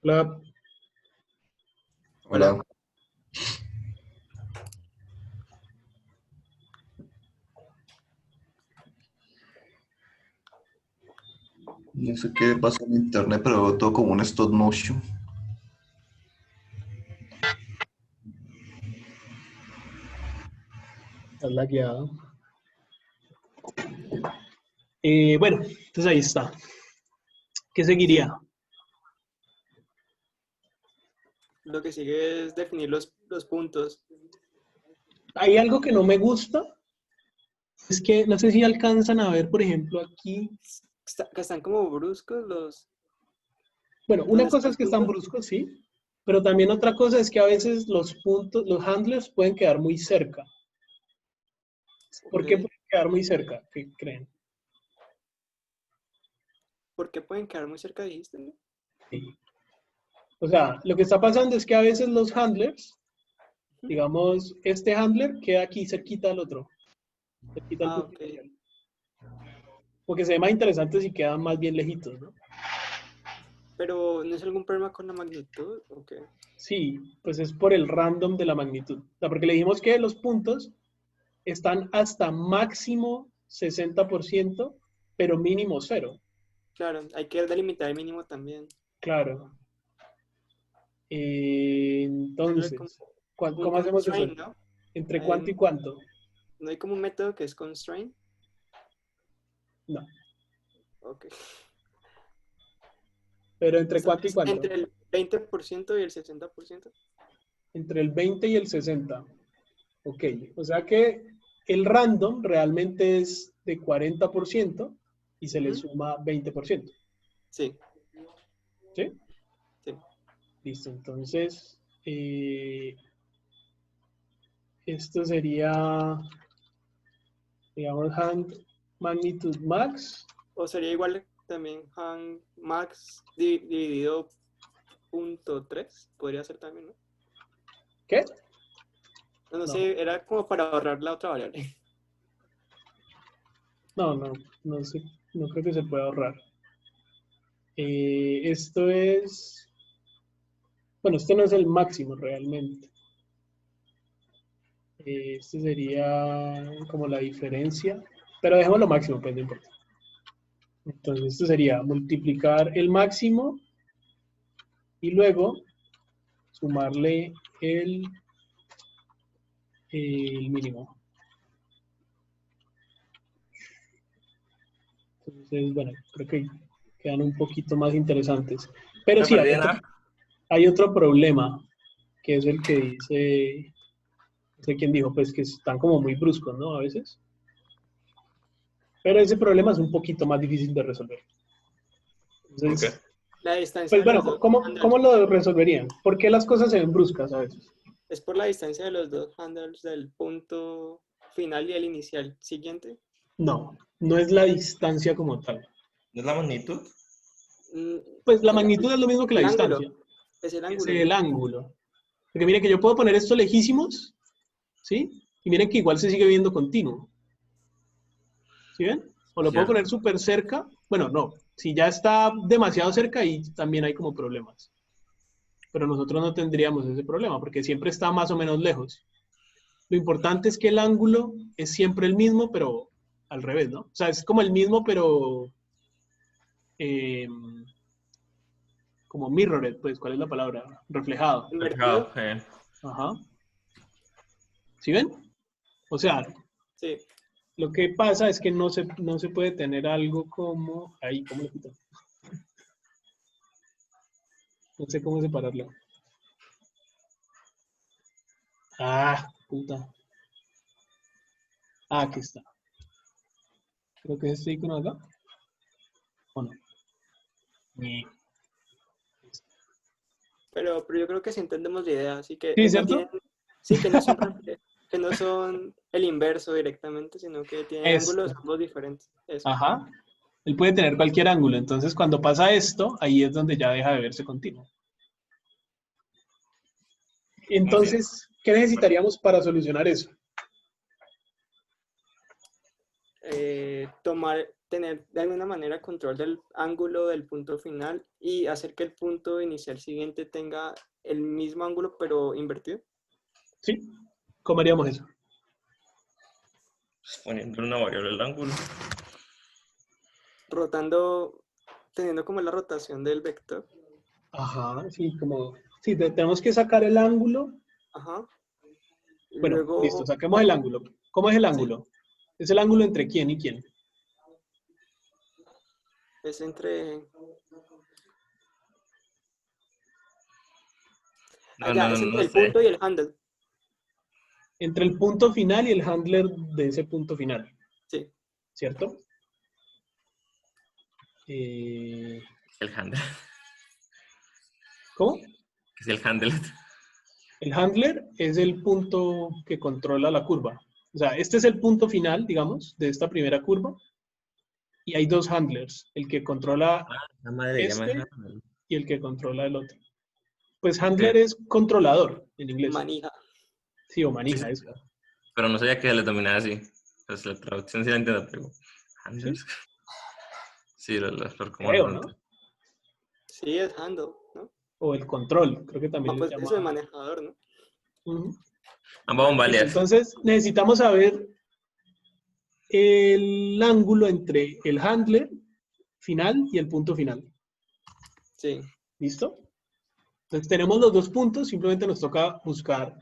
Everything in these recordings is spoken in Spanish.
Hola. Hola. No sé qué pasa en internet, pero veo todo como un stop motion. Estás lagueado. Bueno, entonces ahí está. ¿Qué seguiría? Lo que sigue es definir los puntos. Hay algo que no me gusta. Es que no sé si alcanzan a ver, por ejemplo, aquí. Que están como bruscos los... Bueno, una ¿Dónde cosa están es los que están puntos? bruscos, sí. Pero también otra cosa es que a veces los puntos, los handlers pueden quedar muy cerca. ¿Por qué Ok. pueden quedar muy cerca? ¿Qué creen? ¿Por qué pueden quedar muy cerca, dijiste? ¿No? Sí. O sea, lo que está pasando es que a veces los handlers, digamos, este handler queda aquí cerquita al otro. Cerquita al Ah, punto ok. inicial. Porque se ve más interesante si quedan más bien lejitos, ¿no? Pero ¿no es algún problema con la magnitud? Ok. Sí, pues es por el random de la magnitud. O sea, porque le dijimos que los puntos están hasta máximo 60%, pero mínimo cero. Claro, hay que delimitar el mínimo también. Claro. Ponerle como Entonces, un ¿cómo hacemos eso? constraint, ¿no? ¿Entre cuánto y cuánto? ¿No hay como un método que es constraint? No. Ok. Pero O ¿entre sea, cuánto y cuánto? entre el 20% y el 60%. Entre el 20 y el 60. Ok. O sea que el random realmente es de 40% y se le Ujú. suma 20%. Sí, ¿Sí? sí. Listo. Entonces, esto sería, digamos, hand magnitude max. O sería igual también hang max dividido punto 3. Podría ser también, ¿no? ¿Qué? No, no No, sé, era como para ahorrar la otra variable. no sé, no creo que se pueda ahorrar. Esto es, bueno, esto no es el máximo realmente. Este sería como la diferencia, pero dejemos lo máximo, pues no importa. Entonces, esto sería multiplicar el máximo y luego sumarle el mínimo. Entonces, bueno, creo que quedan un poquito más interesantes. Pero Me sí, perdí en A. hay otro problema, que es el que dice, no sé quién dijo, pues que están como muy bruscos, ¿no? A veces. Pero ese problema es un poquito más difícil de resolver. ¿Por qué? Entonces, La distancia pues de bueno, los dos ¿cómo handles. lo resolverían? ¿Por qué las cosas se ven bruscas a veces? Es por la distancia de los dos handles del punto final y el inicial. Siguiente. No, no es la distancia como tal. ¿No es la magnitud? Mm, Pues la El, magnitud es lo mismo que la el ángulo. distancia. Es el Es ángulo, el ¿no? ángulo. Porque miren que yo puedo poner esto lejísimos, ¿sí? Y miren que igual se sigue viendo continuo. ¿Sí ven? O lo puedo Cierto. poner súper cerca. Bueno, no. Si ya está demasiado cerca, ahí también hay como problemas. Pero nosotros no tendríamos ese problema porque siempre está más o menos lejos. Lo importante es que el ángulo es siempre el mismo, pero al revés, ¿no? O sea, es como el mismo, pero eh, como mirrored, pues, ¿cuál es la palabra? Reflejado. Invertido. Reflejado. Ajá. ¿Sí ven? O sea, Sí. lo que pasa es que no se puede tener algo como... Ahí, ¿cómo lo quito? No sé cómo separarlo. Ah, puta. Ah, aquí está. Creo que es este icono acá. ¿O no? Ni- Pero yo creo que sí entendemos la idea. Así que Sí, no tienen. ¿cierto? Sí, que no son el inverso directamente, sino que tienen ángulos Esto. ambos diferentes. Eso. Ajá. Él puede tener cualquier ángulo. Entonces, cuando pasa esto, ahí es donde ya deja de verse continuo. Así es. Entonces, ¿qué necesitaríamos para solucionar eso? Tomar tener de alguna manera control del ángulo del punto final y hacer que el punto inicial siguiente tenga el mismo ángulo pero invertido. ¿Sí? ¿Cómo haríamos eso? Pues poniendo una variable al ángulo. Rotando, teniendo como la rotación del vector. Ajá, sí, como... Sí, tenemos que sacar el ángulo. Ajá. Y Bueno, luego, listo, saquemos el ángulo. ¿Cómo es el sí, ángulo? Es el ángulo entre quién y quién. es entre... No, ya, no, es no, entre no el sé. punto y el handle. Entre el punto final y el handler de ese punto final, Sí. ¿cierto? El handle. ¿Cómo? ¿Qué es el handle? El handler es el punto que controla la curva. O sea, este es el punto final, digamos, de esta primera curva. Y hay dos handlers, el que controla La madre llama este handle. y el que controla el otro. Pues Ok. handler es controlador en inglés. Manija. Sí, o Sí, manija, sí, eso. pero no sabía que se le dominaba así. Pues la traducción sí la entiendo, pero handles. ¿Sí? Sí, lo recomiendo Creo, tanto. ¿no? Sí, es handle, ¿no? O el control, creo que también Ah, le pues eso es llama. manejador, ¿no? Ujú. Ambas son Listo, válidas. entonces necesitamos saber el ángulo entre el handler final y el punto final. Sí. ¿Listo? Entonces tenemos los dos puntos, simplemente nos toca buscar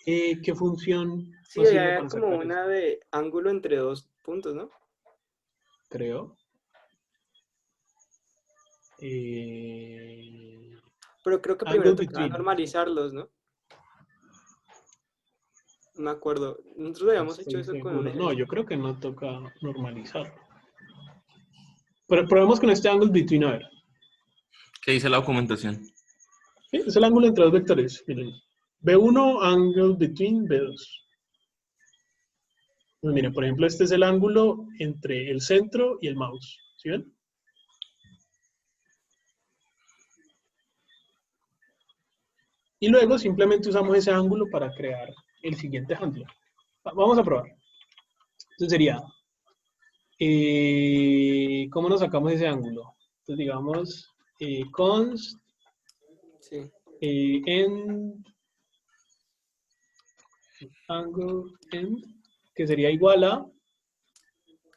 qué función Sí, nos sirve hay para como sacar esto, una de ángulo entre dos puntos, ¿no? creo. Pero creo que Angle primero tocaba between. normalizarlos, ¿no? No me acuerdo. Nosotros habíamos hecho Estoy eso con un seguro. No, yo ejemplo. creo que no toca normalizar. Pero probemos con este angle between, a ver. ¿Qué dice la documentación? Sí, es el ángulo entre dos vectores. Miren. B1, angle between B2. Pues miren, por ejemplo, este es el ángulo entre el centro y el mouse. ¿Sí ven? Y luego simplemente usamos ese ángulo para crear el siguiente handler. Vamos a probar. Entonces sería, ¿cómo nos sacamos ese ángulo? Entonces digamos, const Sí. end angle end, que sería igual a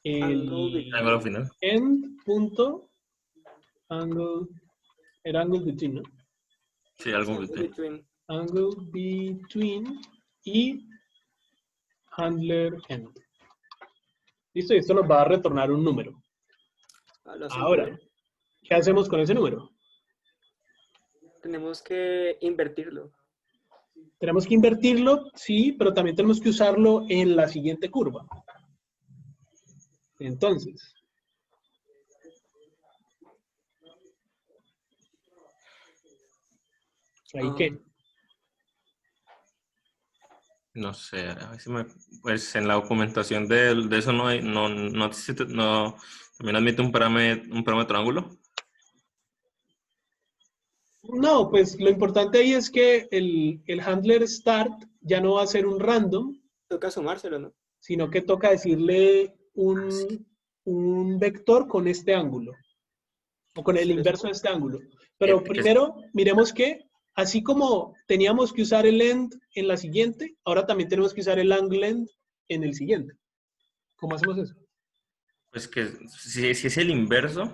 Angle Ángulo el between. final. end punto angle, el angle between, ¿no? Sí, Sí, algo angle between. between. Angle between y handler end. Listo, y esto nos va a retornar un número. Ah, lo hace Ahora, imprimir. ¿qué hacemos con ese número? Tenemos que invertirlo. Tenemos que invertirlo, sí, pero también tenemos que usarlo en la siguiente curva. Entonces, ¿ahí qué? No sé, a ver si pues en la documentación de eso no hay, no, también admite un parámetro ángulo. No, pues lo importante ahí es que el handler start ya no va a ser un random, Toca sumárselo, ¿no? sino que toca decirle Sí. un vector con este ángulo, o con el Se le inverso suma. de este ángulo. Pero Que primero, miremos que, así como teníamos que usar el end en la siguiente, ahora también tenemos que usar el angle end en el siguiente. ¿Cómo hacemos eso? pues que si es el inverso,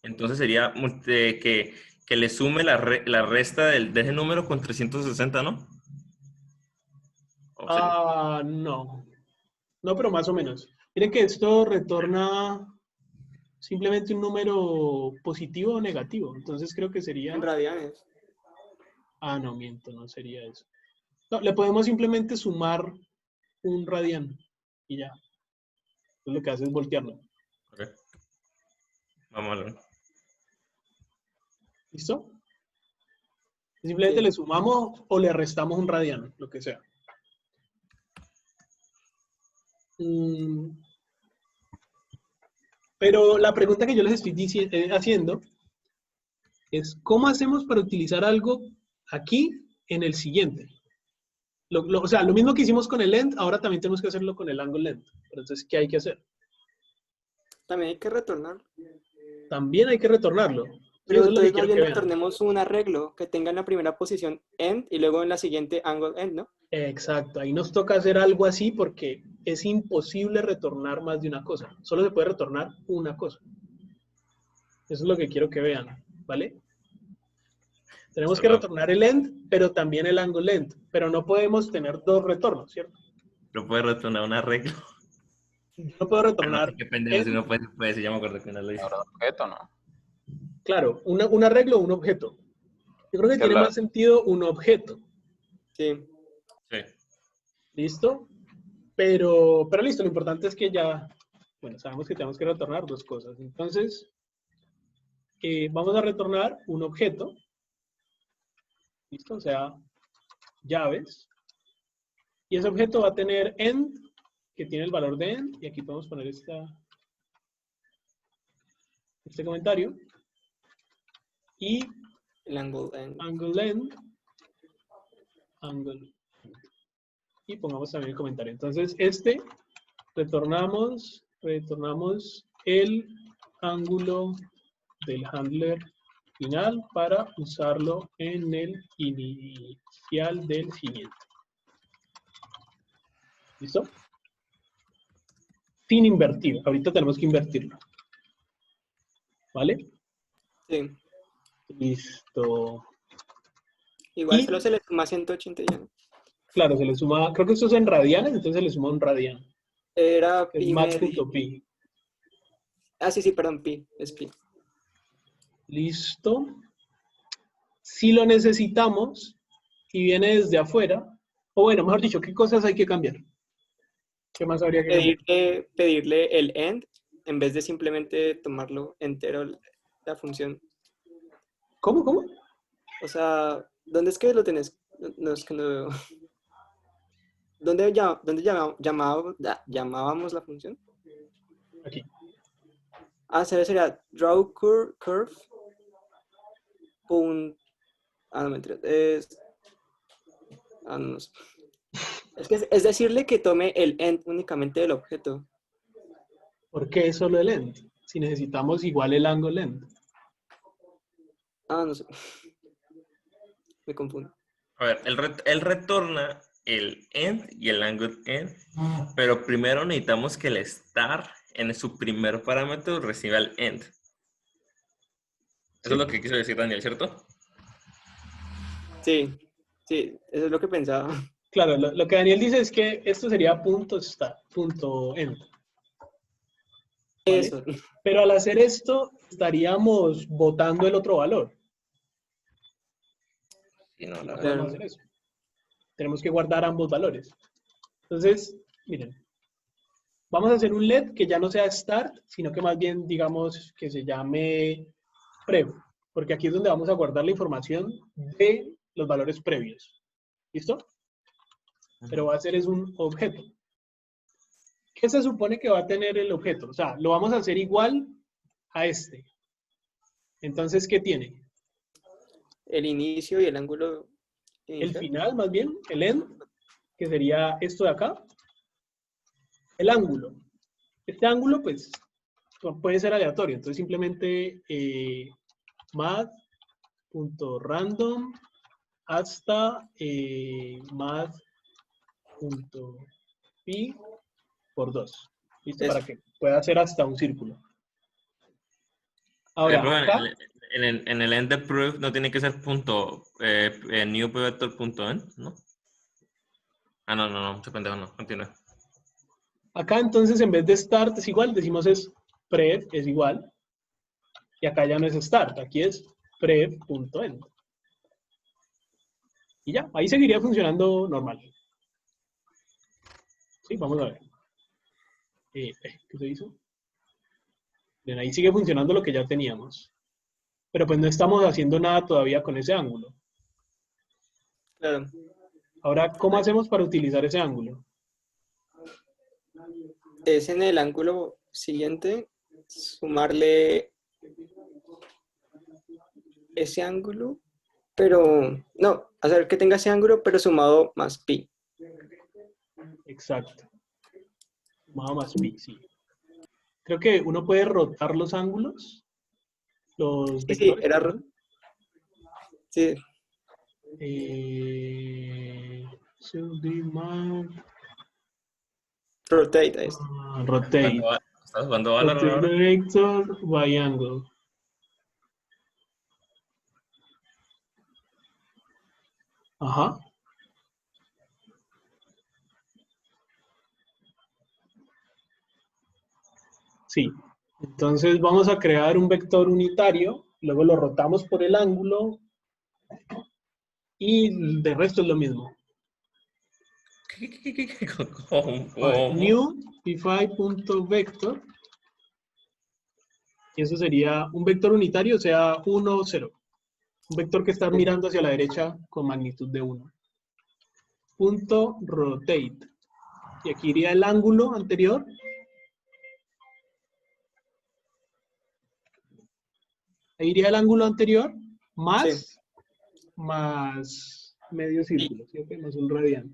entonces sería que le sume la resta de ese número con 360, ¿no? ¿O sería? Ah, no. No, pero más o menos. Miren que esto retorna simplemente un número positivo o negativo. Entonces creo que En sería... radianes. Ah, no, miento, no sería eso. No, le podemos simplemente sumar un radian y ya. Entonces lo que hace es voltearlo. Ok, vamos a ver. ¿Listo? Simplemente Sí. le sumamos o le restamos un radian, lo que sea. Pero la pregunta que yo les estoy haciendo es, ¿cómo hacemos para utilizar algo aquí en el siguiente? O sea, lo mismo que hicimos con el end, ahora también tenemos que hacerlo con el angle end. Pero entonces, ¿qué hay que hacer? También hay que retornar. También hay que retornarlo. Sí, Pero eso es lo que entonces más quiero bien que vean. retornemos un arreglo que tenga en la primera posición end y luego en la siguiente angle end, ¿no? Exacto, ahí nos toca hacer algo así porque es imposible retornar más de una cosa. Solo se puede retornar una cosa. Eso es lo que quiero que vean, ¿vale? Tenemos que retornar el end, pero también el angle end. Pero no podemos tener dos retornos, ¿cierto? No puede retornar un arreglo. Yo no puedo Ah, retornar no, qué pendejo, si end, no puede, si ya me acuerdo que una lo hice. Ahora objeto, ¿no? claro, un arreglo o un objeto. Yo creo que Que tiene la- más sentido un objeto, Sí. Sí. ¿listo? Pero listo, lo importante es que ya, bueno, sabemos que tenemos que retornar dos cosas. Entonces, vamos a retornar un objeto, ¿listo? O sea, llaves. Y ese objeto va a tener end, que tiene el valor de end, y aquí podemos poner este comentario. Y El angle end. angle end, angle, y pongamos también el comentario. Entonces, retornamos el ángulo del handler final para usarlo en el inicial del siguiente. ¿Listo? Sin invertir. Ahorita tenemos que invertirlo. ¿Vale? Sí. Listo. Igual Y, solo se le suma 180 ya, ¿no? claro, se le suma, creo que esto es en radianes, entonces se le suma un radian. Era Es pi medio. max.pi. Ah, sí, perdón, pi. Es pi. Listo. Si lo necesitamos y viene desde afuera, o bueno, mejor dicho, ¿qué cosas hay que cambiar? ¿Qué más habría que cambiar? Pedirle el end en vez de simplemente tomarlo entero la función. ¿Cómo? O sea, ¿dónde es que lo tenés? No es que no veo. ¿Dónde llamábamos la función? Aquí. Ah, sería draw curve. No, mentira. No sé. Es decirle que tome el end únicamente del objeto. ¿Por qué solo el end? Si necesitamos igual el angle end. No sé. Me confundo. A ver, él retorna el end y el angle end, pero primero necesitamos que el star en su primer parámetro reciba el end. Eso Sí. es lo que quiso decir Daniel, ¿cierto? Sí, eso es lo que pensaba. Claro, lo que Daniel dice es que esto sería punto end. ¿Vale? Eso. Pero al hacer esto, estaríamos botando el otro valor. Sí, no, No la podemos Claro. hacer eso. Tenemos que guardar ambos valores. Entonces, miren, vamos a hacer un LED que ya no sea start, sino que más bien, digamos, que se llame prev, porque aquí es donde vamos a guardar la información de los valores previos. ¿Listo? Pero va a ser es un objeto. ¿Qué se supone que va a tener el objeto? O sea, lo vamos a hacer igual a este. Entonces, ¿qué tiene? El inicio y el ángulo El inicial. final, más bien, el end, que sería esto de acá. El ángulo. Este ángulo, pues, puede ser aleatorio. Entonces, simplemente math.random hasta math.pi por 2. ¿Listo? Eso. Para que pueda ser hasta un círculo. Oye, Ahora, pero acá, en el end de proof no tiene que ser punto new vector punto end, ¿no? No, mucho pendejo, no, continúa. acá entonces en vez de start es igual, decimos es prev es igual. Y acá ya no es start, aquí es prev.end. Y ya, ahí seguiría funcionando normal. Sí, vamos a ver. ¿Qué se hizo? Bien, ahí sigue funcionando lo que ya teníamos. Pero pues no estamos haciendo nada todavía con ese ángulo. Claro. Ahora, ¿cómo hacemos para utilizar ese ángulo? Es en el ángulo siguiente sumarle ese ángulo, pero no, hacer que tenga ese ángulo, pero sumado más pi. Exacto. Sumado más pi, sí. creo que uno puede rotar los ángulos, los Sí, sí, vectores, era... perdón. Sí, Should be marked, rotate, ahí está. rotate. ¿Estás jugando Valorant Rotate ahora? the vector by angle. Ajá. Sí. Entonces vamos a crear un vector unitario, luego lo rotamos por el ángulo y de resto es lo mismo. A ver, ¿Cómo? new p5.vector. Y eso sería un vector unitario, o sea, 1, 0. Un vector que está Sí. mirando hacia la derecha con magnitud de 1. Punto rotate. Y aquí iría el ángulo anterior. Ahí iría el ángulo anterior más, más medio círculo, ¿sí? Ok, más un radiano.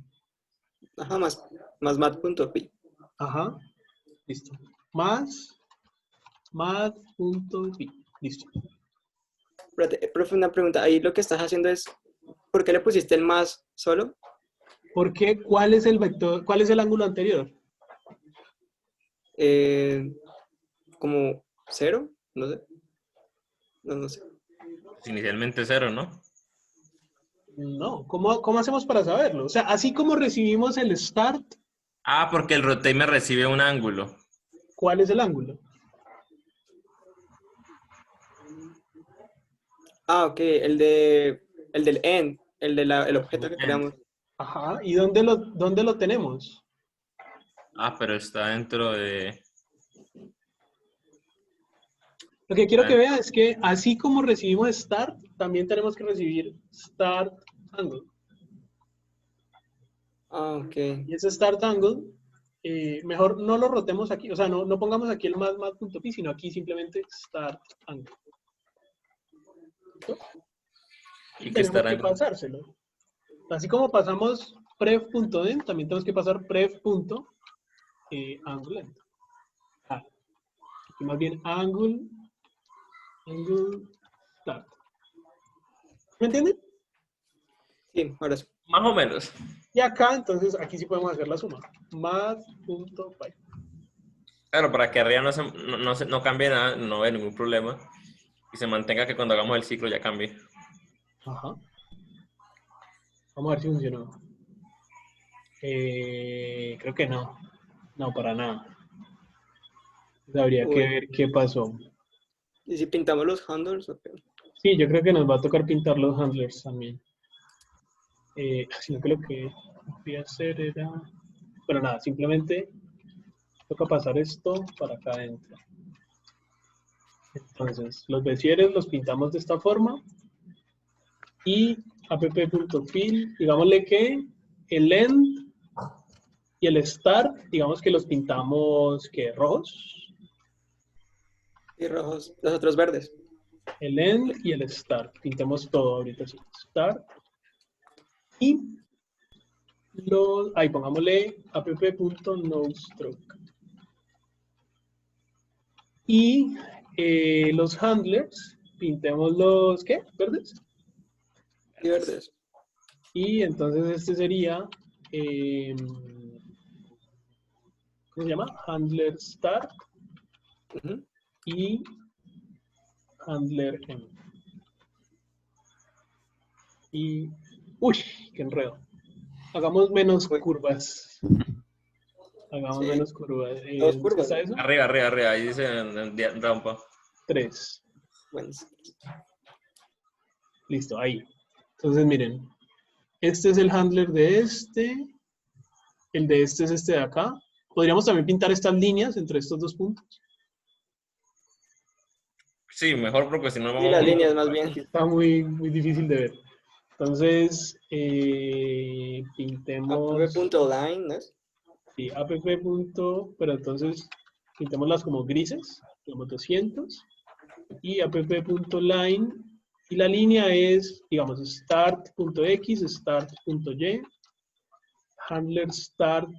Ajá, más mat.pi. Ajá, listo. Más punto pi. Listo. Espérate, profe, una pregunta. Ahí lo que estás haciendo es, ¿por qué le pusiste el más solo? ¿Por qué? ¿Cuál es el vector? ¿Cuál es el ángulo anterior? Como 0, no sé. No sé. Pues inicialmente 0, ¿no? No, ¿cómo hacemos para saberlo? O sea, así como recibimos el start, Ah, porque el rotate me recibe un ángulo. ¿cuál es el ángulo? Ah, ok, el del end, el objeto que creamos. Ajá, ¿y dónde lo tenemos? Ah, pero está dentro de... Lo que quiero que vea es que así como recibimos start, también tenemos que recibir start angle. Ah, ok. Y ese start angle, mejor no lo rotemos aquí, o sea, no pongamos aquí el más.pi, sino aquí simplemente start angle. ¿Listo? Y ¿Y qué tenemos estará? que pasárselo. Así como pasamos pref.end, también tenemos que pasar pref.angle. Aquí más bien angle start. ¿Me entienden? Sí, ahora sí. Más o menos. Y acá, entonces, aquí sí podemos hacer la suma. Math.py. Claro, para que arriba no cambie nada, no hay ningún problema. Y se mantenga que cuando hagamos el ciclo ya cambie. Ajá. Vamos a ver si funcionó. Creo que no. No, para nada. Habría que Uy. ver qué pasó. ¿Y si pintamos los handles? Ok. Sí, yo creo que nos va a tocar pintar los handlers también. Sino que lo que voy a hacer era... Pero nada, simplemente toca pasar esto para acá adentro. Entonces, los besieres los pintamos de esta forma. Y app.fill, digámosle que el end y el start, digamos que los pintamos, ¿qué? ¿Rojos? Y rojos, los otros verdes. El end y el start. Pintemos todo ahorita así. Start. Y ahí pongámosle app.noStroke. Y los handlers, pintemos los, ¿qué? ¿Verdes? Y verdes. Y entonces este sería, ¿cómo se llama? Handler start Ujú. y handler end. Y, uy, qué enredo. Hagamos menos Uy, curvas. Hagamos sí, menos curvas. dos ¿Qué curvas, está ¿no? eso? Arriba, arriba, arriba. Ahí dice rampa. 3. Bueno, Listo, ahí. Entonces, miren. Este es el handler de este. El de este es este de acá. Podríamos también pintar estas líneas entre estos dos puntos. Sí, mejor porque si no y las vamos... líneas más bien. Aquí está muy, muy difícil de ver. Entonces, pintemos app.line, ¿no es? sí, app. Pero entonces pintémoslas como grises, como 200. Y app.line. Y la línea es, digamos, start.x, start.y, handler start.x,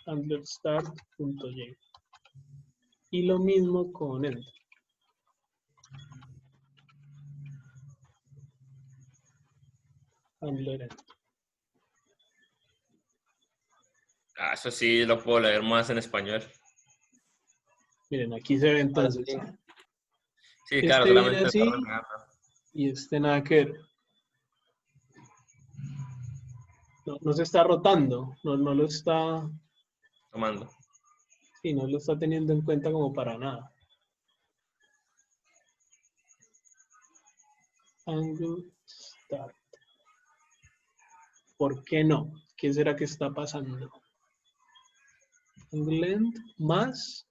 handler start.y. Y lo mismo con end. Handler end. Ah, eso sí lo puedo leer más en español. Miren, aquí se ve Ahora entonces. sí. Sí, claro, Este viene solamente está así reflejando, y este nada que ver. No se está rotando, no lo está, tomando. sí, no lo está teniendo en cuenta como para nada. Angle start. ¿Por qué no? ¿Qué será que está pasando? Angle end más,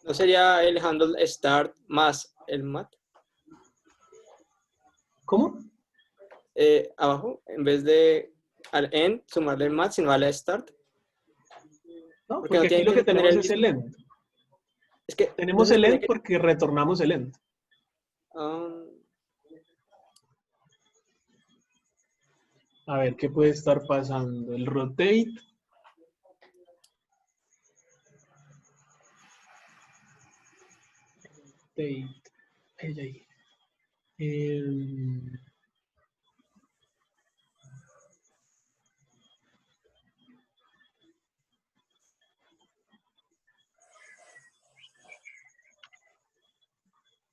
¿No sería el handle start más el mat? ¿cómo? Abajo, en vez de al end sumarle el mat, sino a la start. ¿No? Porque Porque no aquí tiene lo que que tener tenemos el es el mismo. end. Es que no Tenemos se el supone end que. porque retornamos el end. Ah, A ver, ¿qué puede estar pasando? El rotate. Rotate. Ay, ay. El-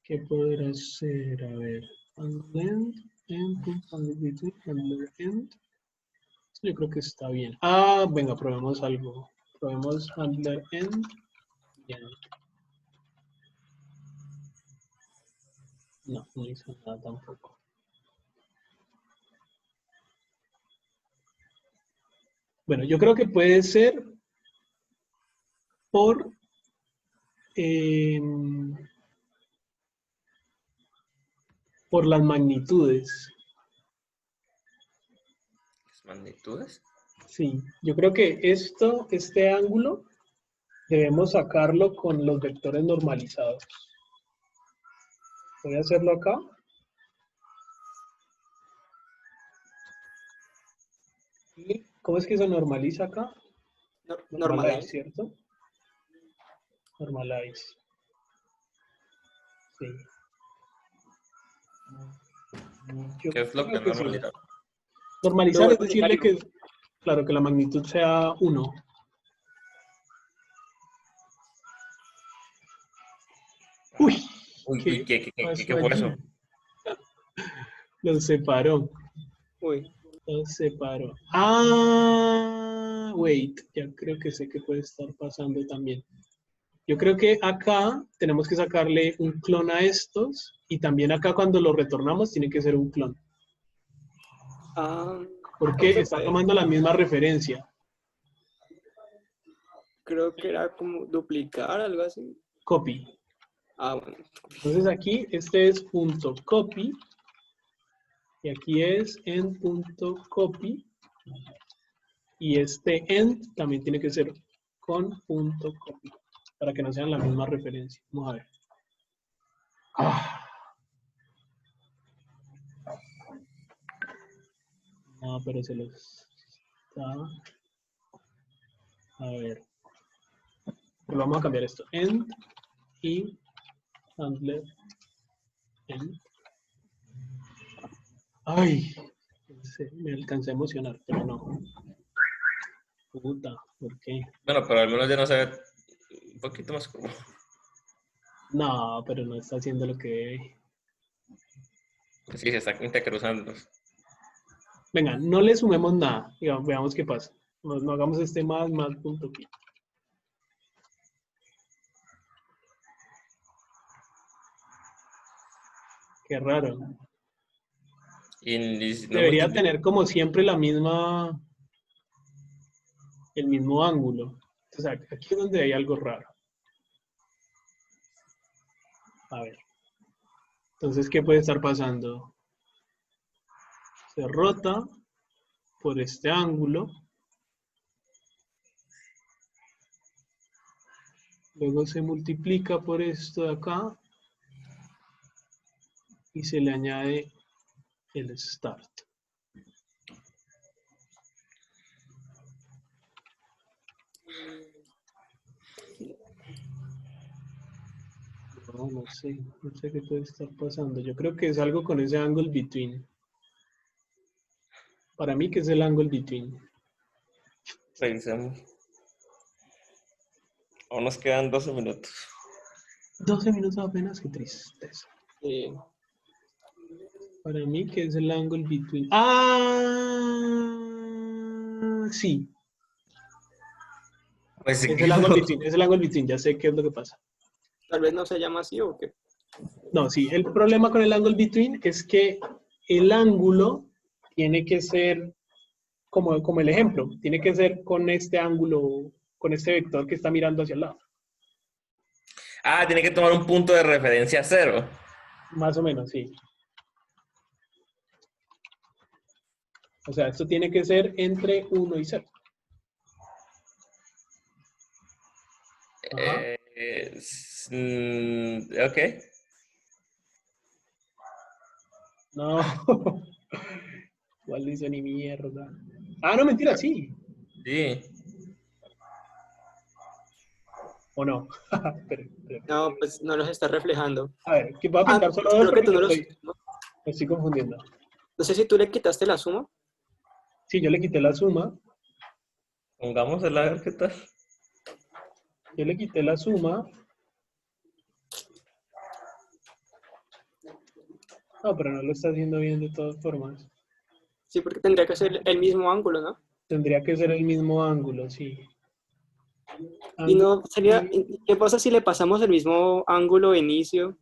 ¿Qué podrá ser? A ver. End, end. Yo creo que está bien. Ah, venga, probemos algo. Probemos handler end y end. No, no hizo nada tampoco. Bueno, yo creo que puede ser por por las magnitudes. Las magnitudes. Sí, yo creo que este ángulo, debemos sacarlo con los vectores normalizados. Voy a hacerlo acá. ¿Y cómo es que se normaliza acá? Normalize, normalize. ¿cierto? Normalize. Sí. Yo ¿Qué es lo que creo que sí. normaliza? Lo Normalizar es vuelvo decirle unitario. que, claro, que la magnitud sea 1. Uy, Uy, ¿qué ¿qué pasó fue allí? eso? Los separó. Uy. Los separó. Ah, wait, ya creo que sé qué puede estar pasando también. Yo creo que acá tenemos que sacarle un clon a estos y también acá cuando lo retornamos tiene que ser un clon. Ah, ¿cómo Porque se está puede? tomando la misma referencia. Creo que era como duplicar, algo así. Copy. Ah, bueno. Entonces aquí este es punto copy y aquí es end punto copy y este end también tiene que ser con punto copy para que no sean la misma referencia. Vamos a ver. Ah, no, pero se los está. A ver. Pero vamos a cambiar esto. End y handler end. Ay, me alcancé a emocionar, pero no. Puta, ¿por qué? Bueno, pero al menos ya no se ve un poquito más como. No, pero no está haciendo lo que debe. Sí, se está intercruzando. Venga, no le sumemos nada. Digamos, veamos qué pasa. No hagamos este más punto pi. Qué raro. Y no Debería multiplica. tener como siempre el mismo ángulo. O sea, aquí es donde hay algo raro. A ver. Entonces, ¿qué puede estar pasando? Se rota por este ángulo. Luego se multiplica por esto de acá. Y se le añade el start. No sé, no sé qué puede estar pasando. Yo creo que es algo con ese angle between. Para mí que es el angle between. Revisemos. Aún nos quedan 12 minutos. 12 minutos apenas, qué tristeza. Para mí que es el angle between. ¡Ah! Sí, Pues sí es que el angle between, es el angle between. Ya sé qué es lo que pasa. Tal vez no se llama así o qué. No, sí, el problema con el angle between es que el ángulo tiene que ser como el ejemplo, tiene que ser con este ángulo, con este vector que está mirando hacia el lado. Ah, tiene que tomar un punto de referencia cero. Más o menos, sí. O sea, esto tiene que ser entre 1 y 0. Ajá. Ok. No. ¿Cuál lo hizo ni mierda? Ah, no, mentira, sí. Sí. ¿O no? Espera. No, pues no los está reflejando. A ver, que voy a Ah, pintar solo dos creo que porque tú no los... me estoy confundiendo. No sé si tú le quitaste la suma. Sí, yo le quité la suma. Pongámosela a ver qué tal. Yo le quité la suma. No, pero no lo está haciendo bien de todas formas. Sí, porque tendría que ser el mismo ángulo, ¿no? Tendría que ser el mismo ángulo, sí. Y no sería... Ángulo- ¿Qué pasa si le pasamos el mismo ángulo de inicio?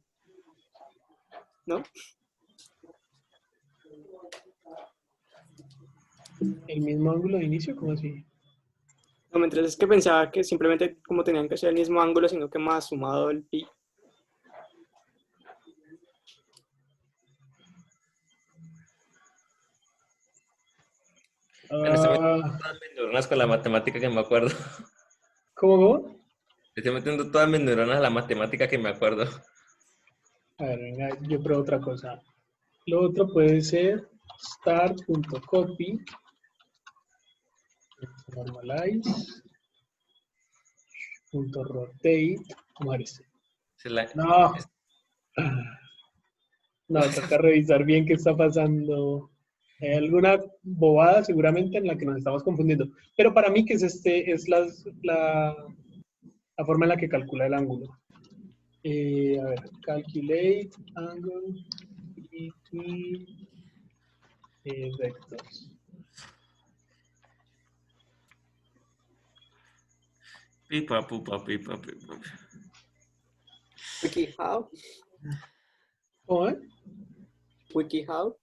¿No? ¿El mismo ángulo de inicio? ¿Cómo así? No, mientras es que pensaba que simplemente como tenían que ser el mismo ángulo, sino que más sumado el pi. Estoy metiendo Ah, todas mis neuronas con la matemática que me acuerdo. ¿cómo? Estoy metiendo todas mis neuronas a la matemática que me acuerdo. A ver, venga, yo pruebo otra cosa. Lo otro puede ser start.copy, normalize, .rotate, como este. Se la- No, no, toca revisar bien qué está pasando. Hay alguna bobada seguramente en la que nos estamos confundiendo. Pero para mí que es la forma en la que calcula el ángulo. A ver, calculate angle between vectors. Pipa, pupa, pipa, pipa. WikiHow. ¿Cómo es? WikiHow.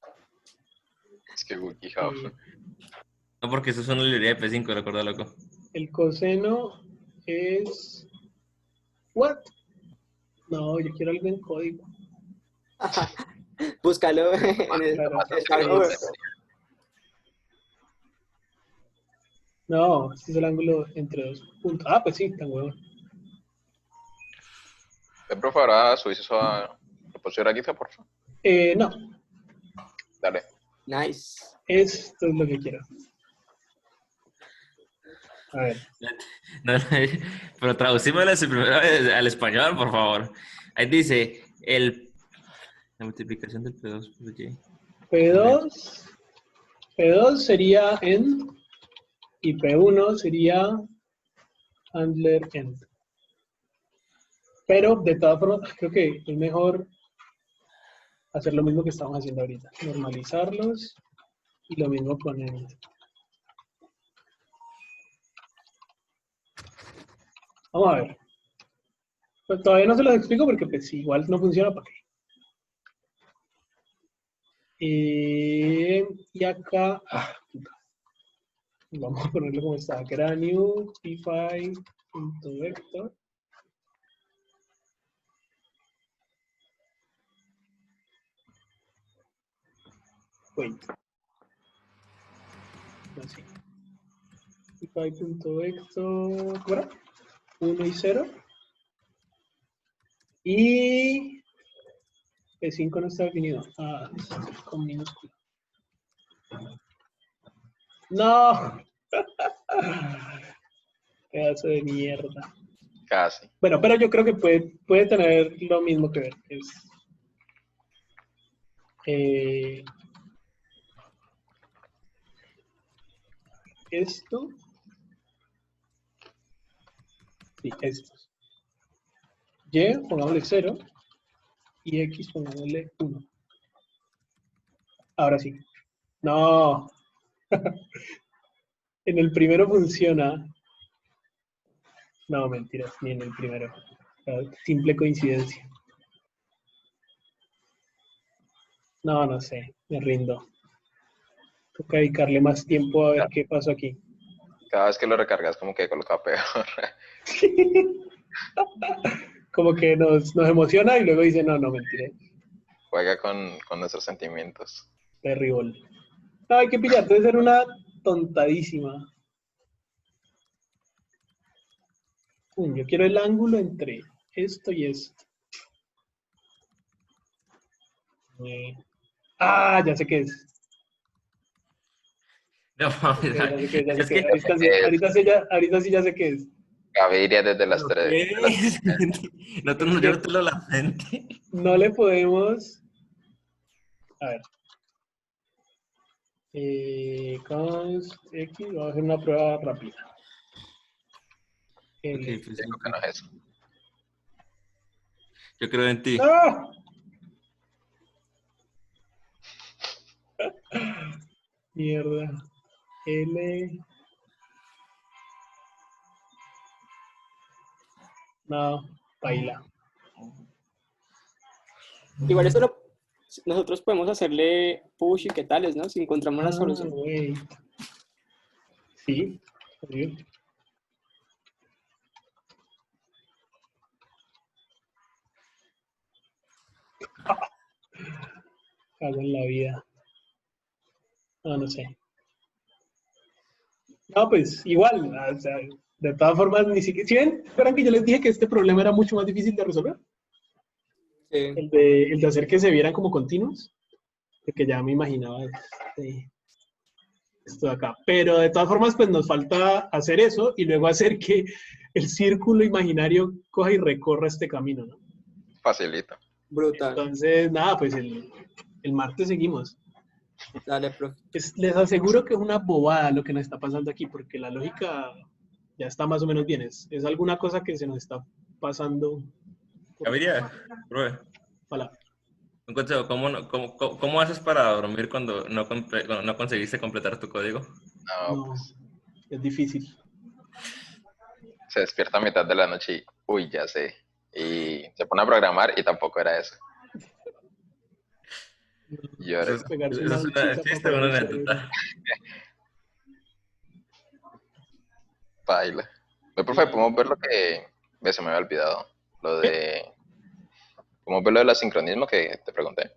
Es que WikiHow. No, porque eso es una librería de P5, recuerda, loco. El coseno es... ¿What? No, yo quiero algo en código. Búscalo en el... Claro, Start Over. no, este es el ángulo entre dos puntos. Ah, pues sí, tan huevón. Profe, ahora subís eso a... ¿Lo puedo subir aquí, por favor? No, Dale. Nice. esto es lo que quiero. A ver, No, no, pero traducímelo primero al español, por favor. Ahí dice, la multiplicación del P2 por Y. P2 sería end y P1 sería handler end. Pero de todas formas, creo que es mejor hacer lo mismo que estamos haciendo ahorita. Normalizarlos y lo mismo con end. Vamos a ver. Pues todavía no se los explico porque pues igual no funciona para qué. Y acá, puta. Vamos a ponerlo como está, que era new p5.vector. Wait. Así. p5.vector, ¿cómo era? 1 y 0. Y P5 no está definido. Ah, con minúscula. ¡No! Pedazo de mierda. Casi. Bueno, pero yo creo que puede tener lo mismo que ver. Es, esto. Sí, estos. Y, pongámosle 0. Y X, pongámosle 1. Ahora sí. No. En el primero funciona. No, mentiras, ni en el primero. Simple coincidencia. No, no sé, me rindo. Toca dedicarle más tiempo a ver qué pasó aquí. Cada vez que lo recargas como que coloca peor. Como que nos emociona y luego dice, no, no, mentira. Juega con nuestros sentimientos. Terrible. No, hay que pillar, debe ser una tontadísima. Yo quiero el ángulo entre esto y esto. Ya sé qué es. No, Ok, ya sé qué es, ya sé es qué es. que, Ahorita sí ya sé qué es. Gaviria desde las ¿pero 3. qué es? No, Es yo que no te lo la mente. no le podemos... A ver. Const X, vamos a hacer una prueba rápida. Ok, L. pues, Digo que no es eso. yo creo en ti. ¡Ah! Mierda. L. No, baila. Igual eso nosotros podemos hacerle push y qué tales, ¿no? Si encontramos la solución. Wait. Sí, obvio. Cago en la vida. No, no sé. No, pues igual, o sea, de todas formas, ni siquiera. ¿Sí ven? ¿Recuerdan que yo les dije que este problema era mucho más difícil de resolver? Sí. El de hacer que se vieran como continuos. Porque ya me imaginaba esto de acá. Pero de todas formas, pues nos falta hacer eso y luego hacer que el círculo imaginario coja y recorra este camino, ¿no? Facilito. Brutal. Entonces, nada, pues el martes seguimos. Dale, profe. Les aseguro que es una bobada lo que nos está pasando aquí, porque la lógica ya está más o menos bien. Es alguna cosa que se nos está pasando. Gaviria, pruebe. Hola. Un consejo, ¿cómo haces para dormir cuando cuando no conseguiste completar tu código? No, No, pues es difícil. se despierta a mitad de la noche y, uy, ya sé. Y se pone a programar y tampoco era eso. Y yo Eso ahora, es, Pegarse eso una es una duchita para chiste, una apagar el anécdota. cerebro. baila. Pero, profe, podemos ver lo que se me había olvidado. Lo de, podemos ver lo del asincronismo que te pregunté.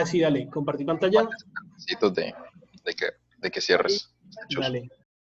Sí, dale, compartí pantalla. Necesito de que cierres este chus. Dale.